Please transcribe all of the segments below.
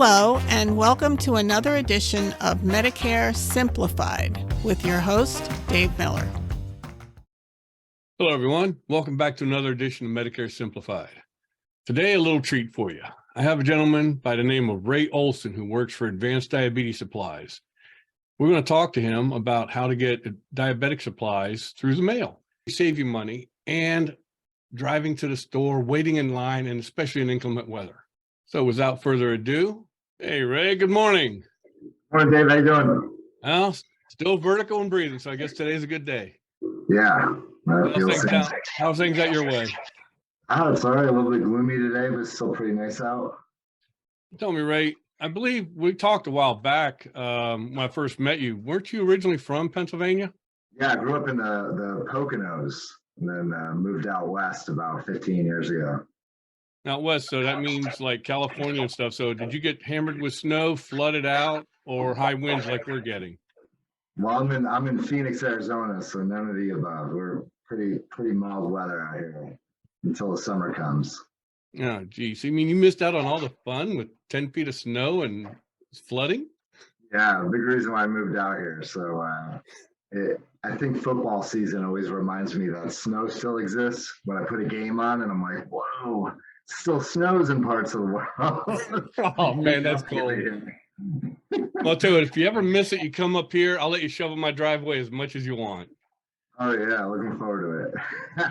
Hello, and welcome to another edition of Medicare Simplified with your host, Dave Miller. Hello, everyone. Welcome back to another edition of Medicare Simplified. Today, a little treat for you. I have a gentleman by the name of Ray Olsen who works for Advanced Diabetes Supplies. We're going to talk to him about how to get diabetic supplies through the mail. Save you money and driving to the store, waiting in line, and especially in inclement weather. So without further ado, hey, Ray, good morning. Morning, Dave. How you doing? Well, still vertical and breathing, so I guess today's a good day. Yeah. How's things out your way? It's all right. A little bit gloomy today, but it's still pretty nice out. Tell me, Ray, I believe we talked a while back when I first met you. Weren't you originally from Pennsylvania? Yeah, I grew up in the Poconos and then moved out west about 15 years ago. Out west, so that means like California and stuff. So did you get hammered with snow, flooded out, or high winds like we're getting? Well, I'm in Phoenix, Arizona, so none of the above. We're pretty mild weather out here until the summer comes. Oh, geez. I mean, you missed out on all the fun with 10 feet of snow and flooding? Yeah, big reason why I moved out here. So I think football season always reminds me that snow still exists when I put a game on, and I'm like, whoa. Still snows in parts of the world. Oh man, that's cold. Well, I'll tell you what, if you ever miss it, you come up here. I'll let you shovel my driveway as much as you want. Oh yeah, looking forward to it.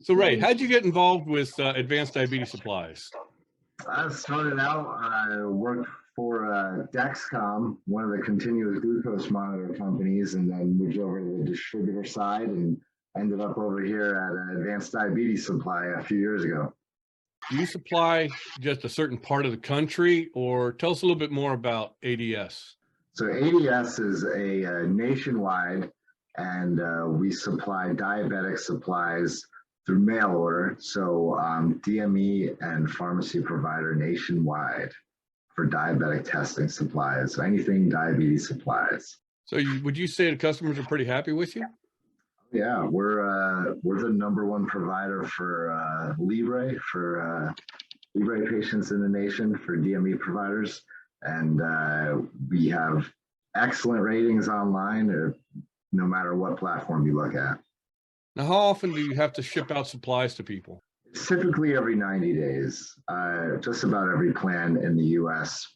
So Ray, how'd you get involved with Advanced Diabetes Supplies? I started out, I worked for Dexcom, one of the continuous glucose monitor companies, and then moved over to the distributor side and ended up over here at Advanced Diabetes Supply a few years ago. Do you supply just a certain part of the country, or tell us a little bit more about ADS? So ADS is a nationwide, and we supply diabetic supplies through mail order. So DME and pharmacy provider nationwide for diabetic testing supplies, anything diabetes supplies. So would you say the customers are pretty happy with you? Yeah, we're the number one provider for Libre patients in the nation, for DME providers, and we have excellent ratings online, no matter what platform you look at. Now, how often do you have to ship out supplies to people? It's typically every 90 days. Just about every plan in the U.S.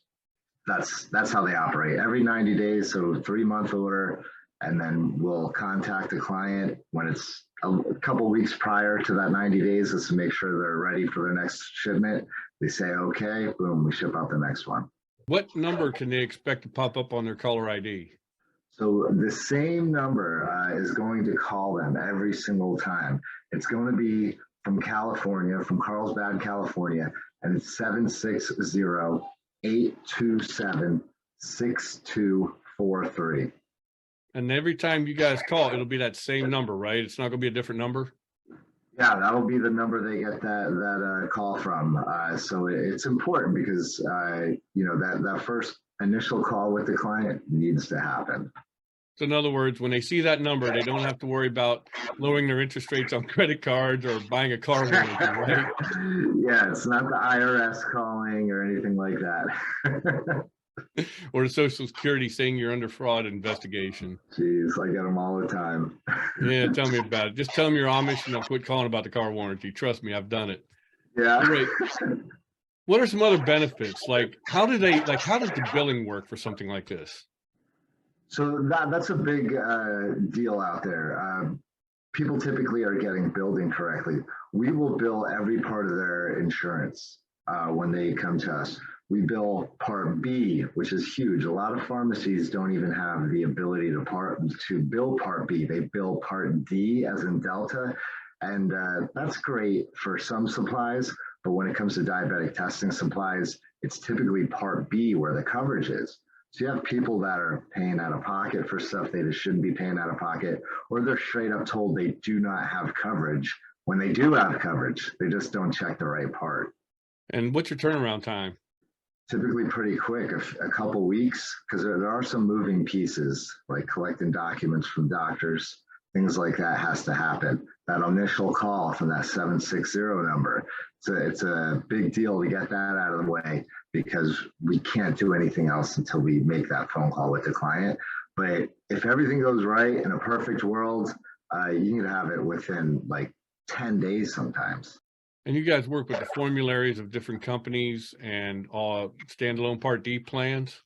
That's how they operate. Every 90 days, so 3-month order. And then we'll contact the client when it's a couple weeks prior to that 90 days just to make sure they're ready for their next shipment. They say, okay, boom, we ship out the next one. What number can they expect to pop up on their caller ID? So the same number is going to call them every single time. It's going to be from California, from Carlsbad, California, and it's 760-827-6243. And every time you guys call, it'll be that same number, right? It's not going to be a different number? Yeah, that'll be the number they get that call from. So it's important because, that first initial call with the client needs to happen. So in other words, when they see that number, they don't have to worry about lowering their interest rates on credit cards or buying a car or anything, right? Yeah, it's not the IRS calling or anything like that. Or the Social Security saying you're under fraud investigation. Jeez, I get them all the time. Yeah, tell me about it. Just tell them you're Amish and they'll quit calling about the car warranty. Trust me, I've done it. Yeah. Great. What are some other benefits? Like, how does the billing work for something like this? So that's a big deal out there. People typically are getting billed incorrectly. We will bill every part of their insurance when they come to us. We bill Part B, which is huge. A lot of pharmacies don't even have the ability to bill Part B. They bill Part D, as in Delta, and that's great for some supplies. But when it comes to diabetic testing supplies, it's typically Part B where the coverage is. So you have people that are paying out of pocket for stuff they just shouldn't be paying out of pocket, or they're straight up told they do not have coverage when they do have coverage. They just don't check the right part. And what's your turnaround time? Typically pretty quick, a couple weeks, because there are some moving pieces, like collecting documents from doctors, things like that has to happen. That initial call from that 760 number, it's a big deal to get that out of the way because we can't do anything else until we make that phone call with the client. But if everything goes right in a perfect world, you need to have it within like 10 days sometimes. And you guys work with the formularies of different companies and standalone Part D plans?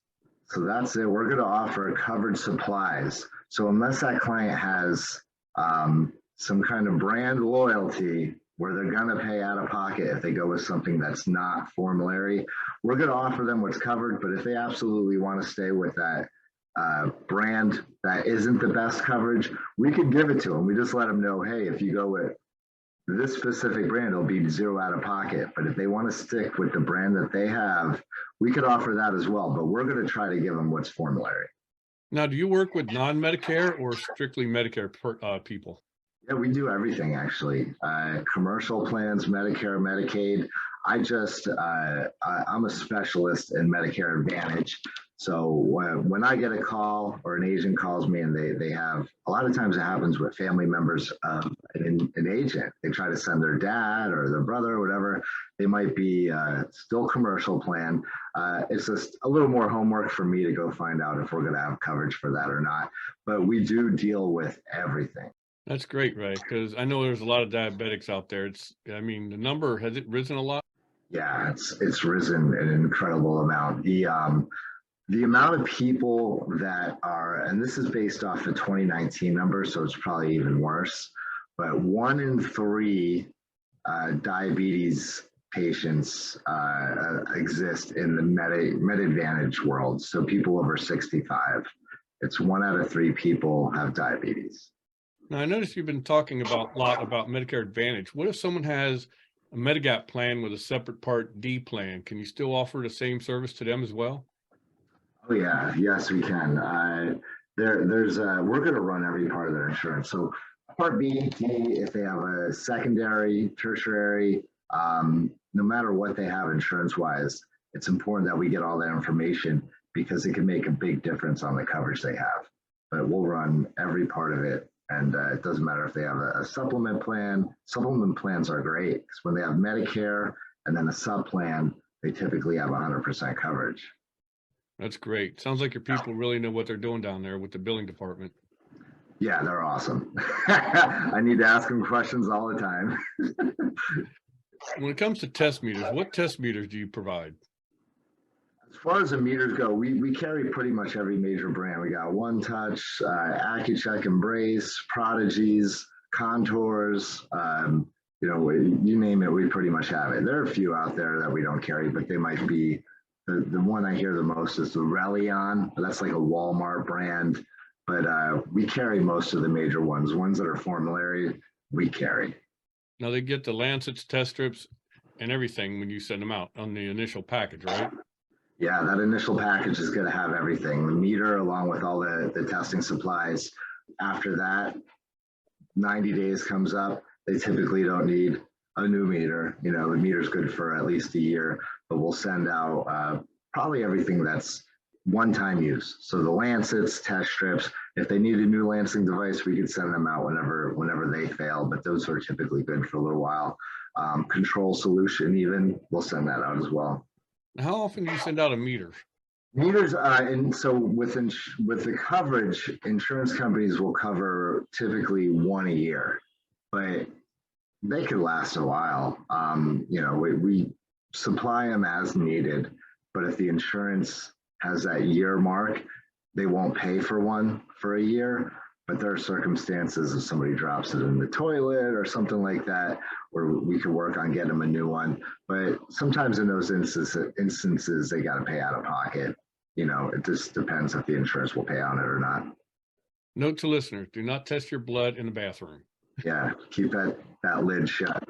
So that's it. We're going to offer covered supplies. So unless that client has some kind of brand loyalty where they're going to pay out of pocket if they go with something that's not formulary, we're going to offer them what's covered. But if they absolutely want to stay with that brand that isn't the best coverage, we could give it to them. We just let them know, hey, if you go with this specific brand, it'll be zero out of pocket. But if they want to stick with the brand that they have, we could offer that as well. But we're going to try to give them what's formulary. Now, do you work with non-Medicare or strictly Medicare people? Yeah, we do everything actually. Commercial plans, Medicare, Medicaid. I'm a specialist in Medicare Advantage. So when I get a call or an agent calls me and they have, a lot of times it happens with family members of an agent. They try to send their dad or their brother or whatever. They might be still commercial plan. It's just a little more homework for me to go find out if we're going to have coverage for that or not. But we do deal with everything. That's great, right? Because I know there's a lot of diabetics out there. The number, has it risen a lot? Yeah, it's risen an incredible amount. The amount of people that are, and this is based off the 2019 numbers, so it's probably even worse, but 1 in 3 diabetes patients exist in the Med Advantage world. So people over 65, it's 1 out of 3 people have diabetes. Now, I noticed you've been talking a lot about Medicare Advantage. What if someone has a Medigap plan with a separate Part D plan? Can you still offer the same service to them as well? Oh yeah, yes we can. We're going to run every part of their insurance. So Part B, D, if they have a secondary, tertiary, no matter what they have insurance-wise, it's important that we get all that information because it can make a big difference on the coverage they have. But we'll run every part of it. And it doesn't matter if they have a supplement plan. Supplement plans are great because when they have Medicare and then a sub plan, they typically have 100% coverage. That's great. Sounds like your people really know what they're doing down there with the billing department. Yeah, they're awesome. I need to ask them questions all the time. When it comes to test meters, what test meters do you provide? As far as the meters go, we carry pretty much every major brand. We got One Touch, Accucheck, Embrace, Prodigies, Contours, you name it, we pretty much have it. There are a few out there that we don't carry, but they might be, the one I hear the most is the Relion. That's like a Walmart brand, but we carry most of the major ones that are formulary, we carry. Now they get the Lancets, test strips, and everything when you send them out on the initial package, right? Yeah, that initial package is going to have everything, the meter along with all the testing supplies. After that, 90 days comes up, they typically don't need a new meter. The meter's good for at least a year, but we'll send out probably everything that's one-time use. So the Lancets, test strips, if they need a new lancing device, we could send them out whenever they fail, but those are typically good for a little while. Control solution even, we'll send that out as well. How often do you send out a meter? Meters, and so with the coverage, insurance companies will cover typically 1 a year, but they could last a while. We supply them as needed, but if the insurance has that year mark, they won't pay for one for a year. But there are circumstances if somebody drops it in the toilet or something like that, where we could work on getting them a new one. But sometimes in those instances, they got to pay out of pocket. It just depends if the insurance will pay on it or not. Note to listeners, do not test your blood in the bathroom. Yeah, keep that lid shut.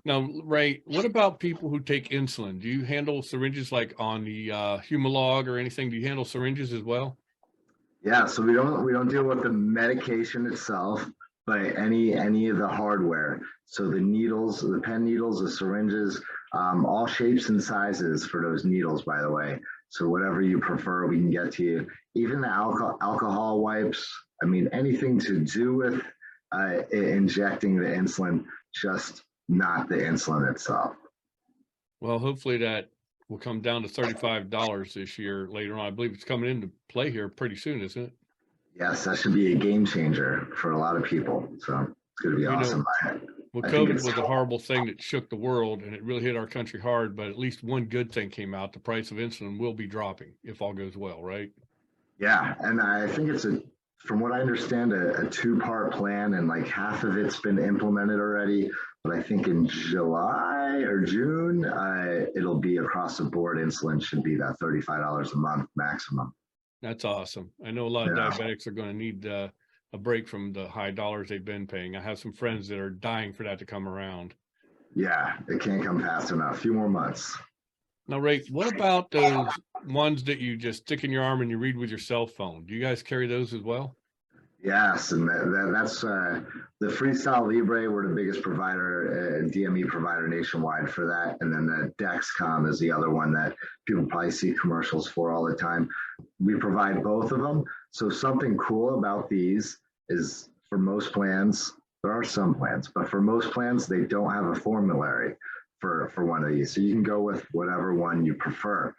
Now, Ray, what about people who take insulin? Do you handle syringes like on the Humalog or anything? Do you handle syringes as well? Yeah, so we don't deal with the medication itself, but any of the hardware. So the needles, the pen needles, the syringes, all shapes and sizes for those needles, by the way. So whatever you prefer, we can get to you. Even the alcohol wipes. I mean, anything to do with injecting the insulin, just not the insulin itself. Well, hopefully that will come down to $35 this year later on. I believe it's coming into play here pretty soon, isn't it? Yes, that should be a game changer for a lot of people. So it's going to be awesome. Well, COVID was a horrible thing that shook the world, and it really hit our country hard, but at least one good thing came out. The price of insulin will be dropping if all goes well, right? Yeah, and I think it's from what I understand, a two-part plan, and like half of it's been implemented already. But I think in July or June, it'll be across the board. Insulin should be that $35 a month maximum. That's awesome. I know a lot of diabetics are going to need a break from the high dollars they've been paying. I have some friends that are dying for that to come around. Yeah, it can't come fast enough. A few more months. Now, Ray, what about those ones that you just stick in your arm and you read with your cell phone? Do you guys carry those as well? Yes, and that's the Freestyle Libre. We're the biggest provider, DME provider nationwide for that. And then the Dexcom is the other one that people probably see commercials for all the time. We provide both of them. So something cool about these is for most plans, there are some plans, but for most plans, they don't have a formulary for one of these. So you can go with whatever one you prefer.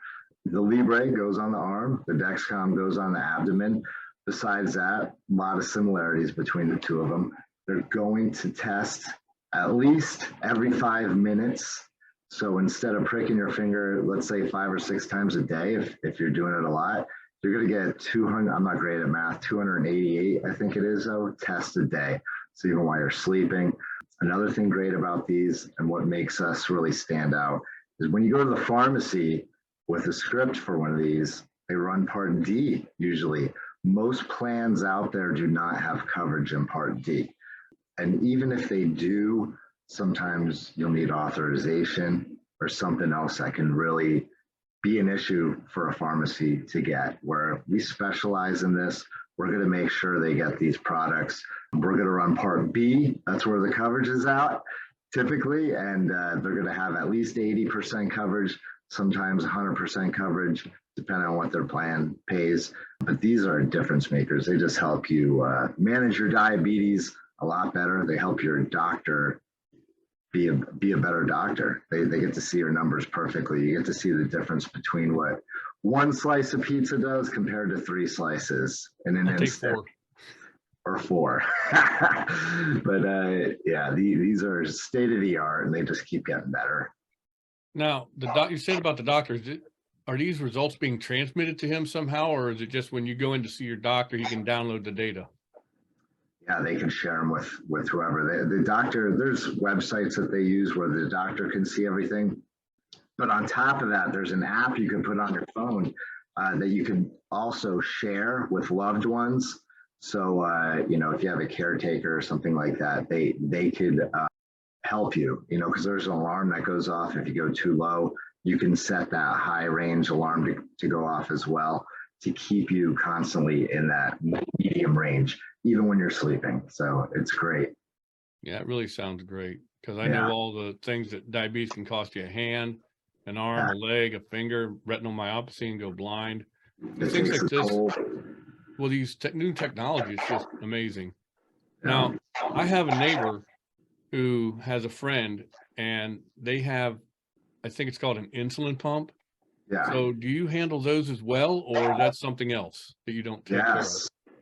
The Libre goes on the arm, the Dexcom goes on the abdomen. Besides that, a lot of similarities between the two of them. They're going to test at least every 5 minutes. So instead of pricking your finger, let's say 5 or 6 times a day, if you're doing it a lot, you're going to get 200, I'm not great at math, 288, I think it is, though, tests a day. So even while you're sleeping. Another thing great about these and what makes us really stand out is when you go to the pharmacy with a script for one of these, they run Part D usually. Most plans out there do not have coverage in Part D. And even if they do, sometimes you'll need authorization or something else that can really be an issue for a pharmacy to get. Where we specialize in this, we're going to make sure they get these products. We're going to run Part B. That's where the coverage is out typically. And they're going to have at least 80% coverage, sometimes 100% coverage, depending on what their plan pays. But these are difference makers. They just help you manage your diabetes a lot better. They help your doctor be a better doctor. They get to see your numbers perfectly. You get to see the difference between what one slice of pizza does compared to 3 slices in an instant. Or 4. But yeah, these are state of the art, and they just keep getting better. Now, you said about the doctors, are these results being transmitted to him somehow, or is it just when you go in to see your doctor, he can download the data? Yeah, they can share them with whoever. The doctor, there's websites that they use where the doctor can see everything. But on top of that, there's an app you can put on your phone that you can also share with loved ones. So, if you have a caretaker or something like that, they could help you, because there's an alarm that goes off if you go too low. You can set that high range alarm to go off as well to keep you constantly in that medium range, even when you're sleeping. So it's great. Yeah, it really sounds great because I know all the things that diabetes can cost you: a hand, an arm, a leg, a finger, retinal myopathy, and go blind. Things like this. Well, these new technology is just amazing. Now, I have a neighbor who has a friend, and they have, I think it's called an insulin pump. Yeah. So do you handle those as well, or that's something else that you don't take care of?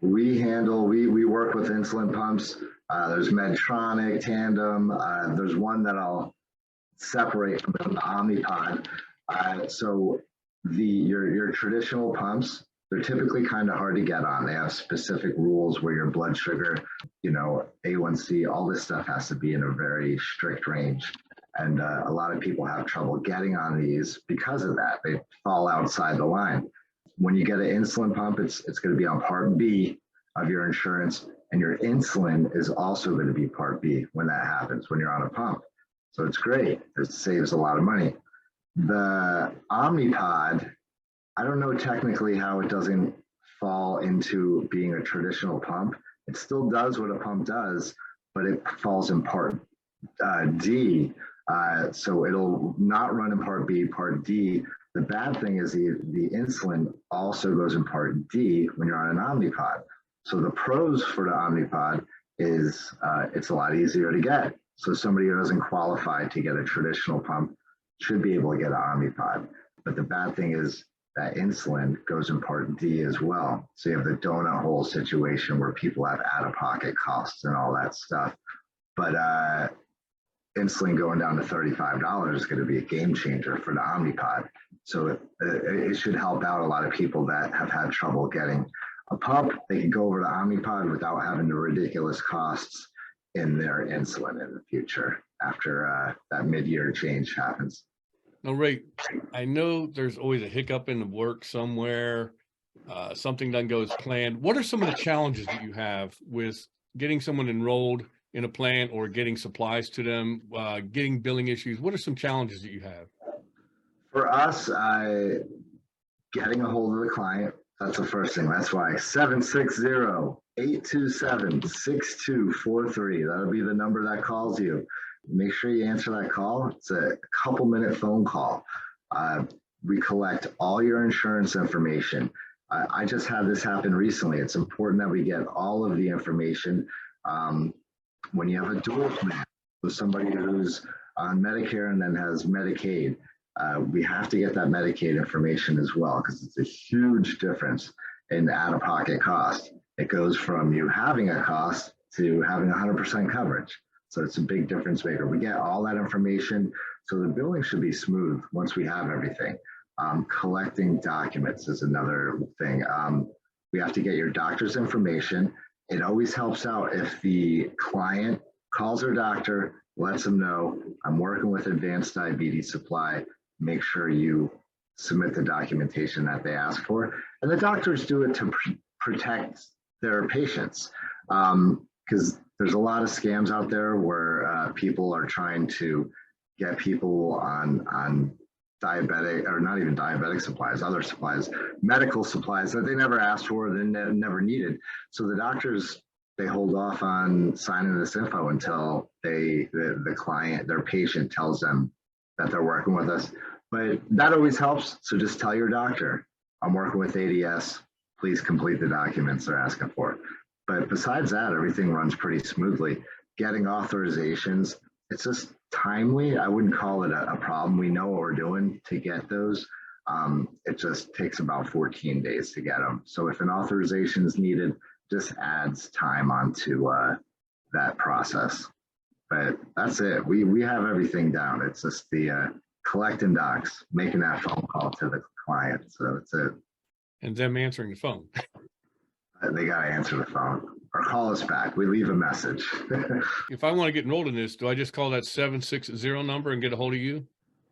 We work with insulin pumps. There's Medtronic, Tandem. There's one that I'll separate from the Omnipod. So your traditional pumps, they're typically kind of hard to get on. They have specific rules where your blood sugar, A1C, all this stuff has to be in a very strict range. And a lot of people have trouble getting on these because of that. They fall outside the line. When you get an insulin pump, it's going to be on Part B of your insurance, and your insulin is also going to be Part B when that happens, when you're on a pump. So it's great. It saves a lot of money. The Omnipod, I don't know technically how it doesn't fall into being a traditional pump. It still does what a pump does, but it falls in Part D. So it'll not run in Part B, Part D. The bad thing is the insulin also goes in Part D when you're on an Omnipod. So the pros for the Omnipod is it's a lot easier to get. So somebody who doesn't qualify to get a traditional pump should be able to get an Omnipod. But the bad thing is that insulin goes in Part D as well. So you have the donut hole situation where people have out-of-pocket costs and all that stuff. But insulin going down to $35 is going to be a game changer for the Omnipod. So it should help out a lot of people that have had trouble getting a pump. They can go over to Omnipod without having the ridiculous costs in their insulin in the future after that mid-year change happens. No, Ray, I know there's always a hiccup in the work somewhere. Something doesn't go as planned. What are some of the challenges that you have with getting someone enrolled in a plan or getting supplies to them, getting billing issues? What are some challenges that you have? For us, getting a hold of the client, that's the first thing. That's why 760-827-6243. That'll be the number that calls you. Make sure you answer that call. It's a couple-minute phone call. We collect all your insurance information. I just had this happen recently. It's important that we get all of the information. When you have a dual plan with somebody who's on Medicare and then has Medicaid, we have to get that Medicaid information as well, because it's a huge difference in out-of-pocket cost. It goes from you having a cost to having 100% coverage. So it's a big difference maker. We get all that information, so the billing should be smooth once we have everything. Collecting documents is another thing. We have to get your doctor's information. It always helps out if the client calls their doctor, lets them know, I'm working with Advanced Diabetes Supply. Make sure you submit the documentation that they ask for. And the doctors do it to protect their patients. Because there's a lot of scams out there where people are trying to get people on diabetic, or not even diabetic supplies, other supplies, medical supplies that they never asked for, they never needed. So the doctors, they hold off on signing this info until the client, their patient, tells them that they're working with us. But that always helps. So just tell your doctor, I'm working with ADS, please complete the documents they're asking for. But besides that, everything runs pretty smoothly. Getting authorizations, it's just timely. I wouldn't call it a problem. We know what we're doing to get those. It just takes about 14 days to get them. So if an authorization is needed, just adds time onto that process. But that's it. We have everything down. It's just the collecting docs, making that phone call to the client. So it's it. And them answering the phone. They got to answer the phone or call us back. We leave a message. If I want to get enrolled in this, do I just call that 760 number and get a hold of you?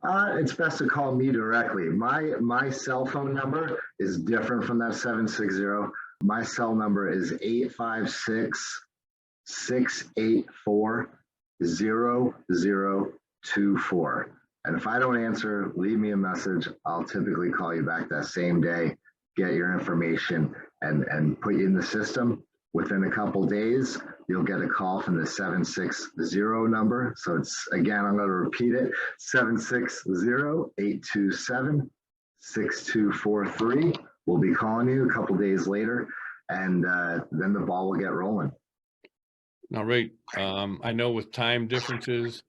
It's best to call me directly. My cell phone number is different from that 760. My cell number is 856-684-0024. And if I don't answer, leave me a message. I'll typically call you back that same day, get your information, and put you in the system. Within a couple days, you'll get a call from the 760 number. So it's, again, I'm going to repeat it, 760-827-6243. We'll be calling you a couple days later, and then the ball will get rolling. Now, Ray, I know with time differences,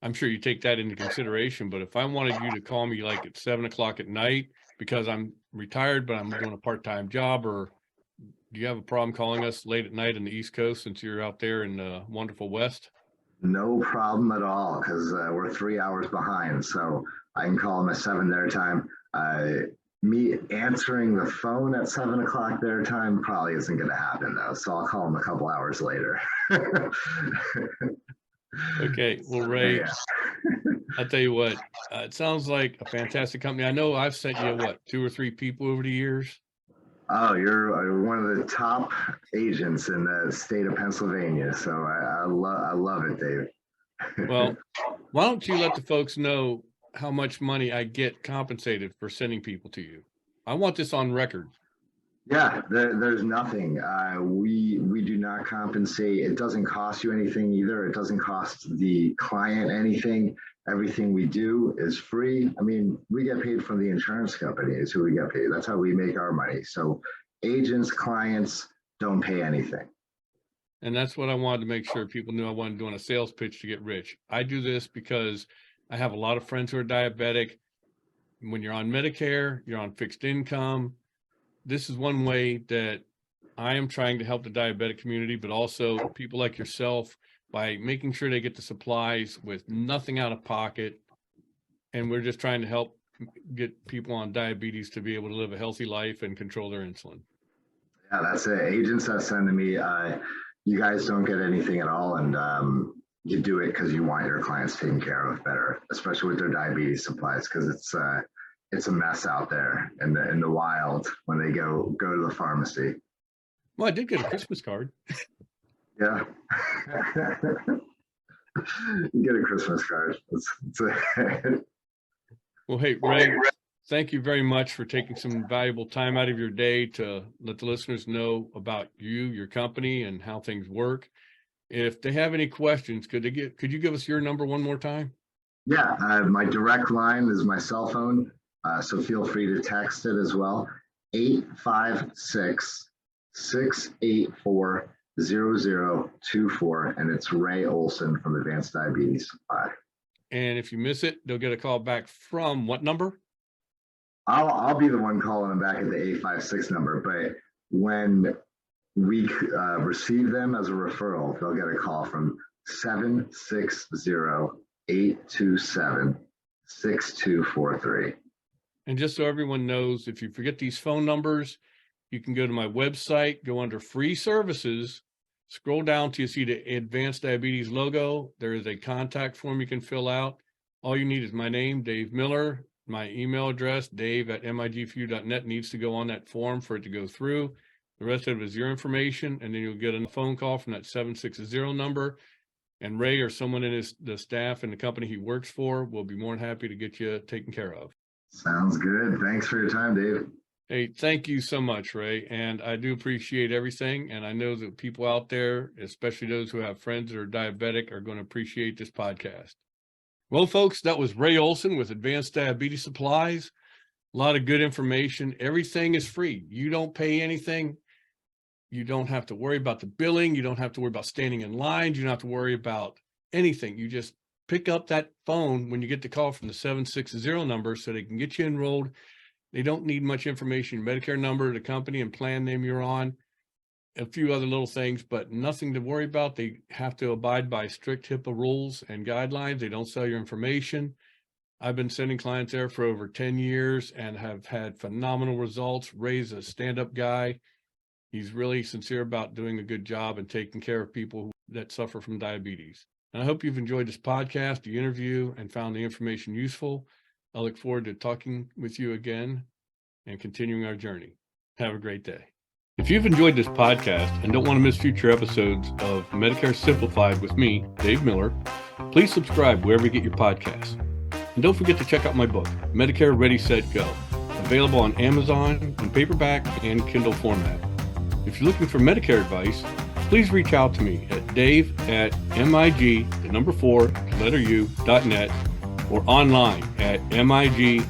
I'm sure you take that into consideration, but if I wanted you to call me like at 7 o'clock at night because I'm retired, but I'm doing a part-time job, or do you have a problem calling us late at night in the East Coast since you're out there in the wonderful West? No problem at all, because we're 3 hours behind. So I can call them at 7 their time. Me answering the phone at 7 o'clock their time probably isn't going to happen, though. So I'll call them a couple hours later. Okay. Well, Ray, yeah. I'll tell you what, it sounds like a fantastic company. I know I've sent you, what, 2 or 3 people over the years? Oh, you're one of the top agents in the state of Pennsylvania. So I love it, Dave. Well, why don't you let the folks know how much money I get compensated for sending people to you? I want this on record. Yeah, there's nothing. We do not compensate. It doesn't cost you anything either. It doesn't cost the client anything. Everything we do is free. I mean, we get paid from the insurance company is who we get paid. That's how we make our money. So agents, clients don't pay anything. And that's what I wanted to make sure people knew I wasn't doing a sales pitch to get rich. I do this because I have a lot of friends who are diabetic. When you're on Medicare, you're on fixed income. This is one way that I am trying to help the diabetic community, but also people like yourself by making sure they get the supplies with nothing out of pocket. And we're just trying to help get people on diabetes to be able to live a healthy life and control their insulin. Yeah, that's it. Agents that send to me, you guys don't get anything at all. And you do it because you want your clients taken care of better, especially with their diabetes supplies, because it's a mess out there in the wild when they go to the pharmacy. Well, I did get a Christmas card. Yeah. You get a Christmas card. Well, hey, Ray, thank you very much for taking some valuable time out of your day to let the listeners know about you, your company, and how things work. If they have any questions, could you give us your number one more time? Yeah, my direct line is my cell phone, so feel free to text it as well. 856-684-0024, and it's Ray Olsen from Advanced Diabetes Supply. And if you miss it, they'll get a call back from what number? I'll be the one calling them back at the 856 number, but when we receive them as a referral, they'll get a call from 760-827-6243. And just so everyone knows, if you forget these phone numbers, you can go to my website, go under free services, scroll down till you see the Advanced Diabetes logo. There is a contact form you can fill out. All you need is my name, Dave Miller. My email address, dave@migfu.net, needs to go on that form for it to go through. The rest of it is your information, and then you'll get a phone call from that 760 number. And Ray or someone in the staff and the company he works for will be more than happy to get you taken care of. Sounds good. Thanks for your time, Dave. Hey, thank you so much, Ray. And I do appreciate everything. And I know that people out there, especially those who have friends that are diabetic, are going to appreciate this podcast. Well, folks, that was Ray Olsen with Advanced Diabetes Supplies. A lot of good information. Everything is free. You don't pay anything. You don't have to worry about the billing. You don't have to worry about standing in lines. You don't have to worry about anything. You just pick up that phone when you get the call from the 760 number so they can get you enrolled. They don't need much information, your Medicare number, the company and plan name you're on, a few other little things, but nothing to worry about. They have to abide by strict HIPAA rules and guidelines. They don't sell your information. I've been sending clients there for over 10 years and have had phenomenal results. Ray's a stand-up guy. He's really sincere about doing a good job and taking care of people that suffer from diabetes. And I hope you've enjoyed this podcast, the interview, and found the information useful. I look forward to talking with you again and continuing our journey. Have a great day. If you've enjoyed this podcast and don't want to miss future episodes of Medicare Simplified with me, Dave Miller, please subscribe wherever you get your podcasts. And don't forget to check out my book, Medicare Ready, Set, Go, available on Amazon in paperback and Kindle format. If you're looking for Medicare advice, please reach out to me at dave@mig4u.net or online at mig4u.net.